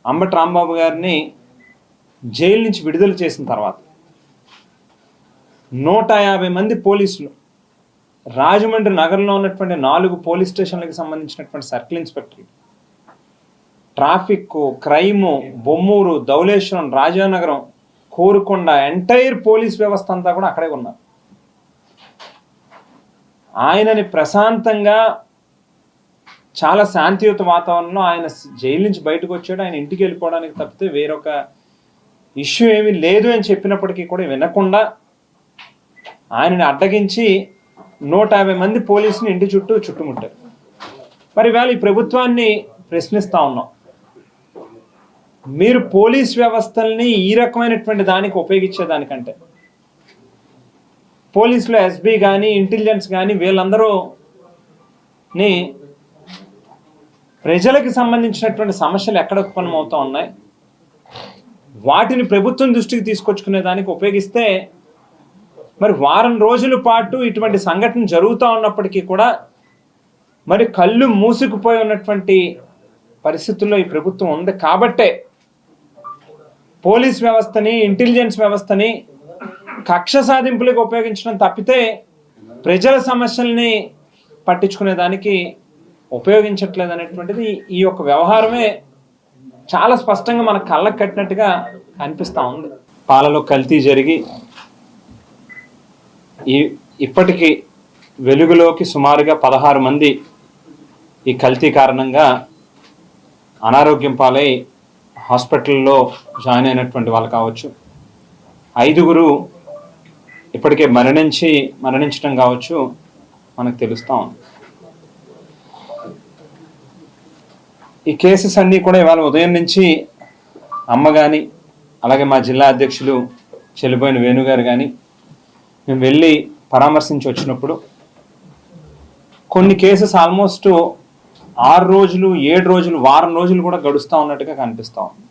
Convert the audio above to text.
అంబటి రాంబాబు గారిని జైలు నుంచి విడుదల చేసిన తర్వాత 150 మంది పోలీసులు రాజమండ్రి నగరంలో ఉన్నటువంటి 4 పోలీస్ స్టేషన్లకు సంబంధించినటువంటి సర్కిల్ ఇన్స్పెక్టర్లు, traffic, crime, Bommuru, Dhavaleswaram, Rajanagaram, Korukonda, entire police వ్యవస్థ అంతా కూడా అక్కడే ఉన్నారు. ఆయనని ప్రశాంతంగా చాలా శాంతియుత వాతావరణంలో ఆయన జైలు నుంచి బయటకు వచ్చాడు. ఆయన ఇంటికి వెళ్ళిపోవడానికి తప్పితే వేరొక ఇష్యూ ఏమీ లేదు అని చెప్పినప్పటికీ కూడా వినకుండా ఆయనని అడ్డగించి 150 మంది పోలీసుని ఇంటి చుట్టూ చుట్టుముట్టారు. మరి ఇవాళ ఈ ప్రభుత్వాన్ని ప్రశ్నిస్తూ ఉన్నాం, మీరు పోలీస్ వ్యవస్థల్ని ఈ రకమైనటువంటి దానికి ఉపయోగించేదానికంటే పోలీసులో ఎస్బీ కానీ ఇంటెలిజెన్స్ కానీ వీళ్ళందరూని ప్రజలకు సంబంధించినటువంటి సమస్యలు ఎక్కడ ఉత్పన్నమవుతూ ఉన్నాయి వాటిని ప్రభుత్వం దృష్టికి తీసుకొచ్చుకునే దానికి ఉపయోగిస్తే మరి వారం రోజుల పాటు ఇటువంటి సంఘటన జరుగుతూ ఉన్నప్పటికీ కూడా మరి కళ్ళు మూసుకుపోయి ఉన్నటువంటి పరిస్థితుల్లో ఈ ప్రభుత్వం ఉంది. కాబట్టే పోలీస్ వ్యవస్థని, ఇంటెలిజెన్స్ వ్యవస్థని కక్ష సాధింపులకు ఉపయోగించడం తప్పితే ప్రజల సమస్యల్ని పట్టించుకునే దానికి ఉపయోగించట్లేదు అనేటువంటిది ఈ యొక్క వ్యవహారమే చాలా స్పష్టంగా మన కళ్ళకు కట్టినట్టుగా కనిపిస్తూ ఉంది. పాలలో కల్తీ జరిగి ఇప్పటికీ వెలుగులోకి సుమారుగా 16 మంది ఈ కల్తీ కారణంగా అనారోగ్యం పాలై హాస్పిటల్లో జాయిన్ అయినటువంటి వాళ్ళు కావచ్చు, 5గురు ఇప్పటికే మరణించడం కావచ్చు మనకు తెలుస్తూ ఉంది. ఈ కేసెస్ అన్నీ కూడా ఇవాళ ఉదయం నుంచి అమ్మ కానీ అలాగే మా జిల్లా అధ్యక్షులు చెల్లిపోయిన వేణుగారు కానీ మేము వెళ్ళి పరామర్శించి వచ్చినప్పుడు కొన్ని కేసెస్ ఆల్మోస్ట్ 6 రోజులు, 7 రోజులు, వారం రోజులు కూడా గడుస్తూ ఉన్నట్టుగా కనిపిస్తూ ఉంది.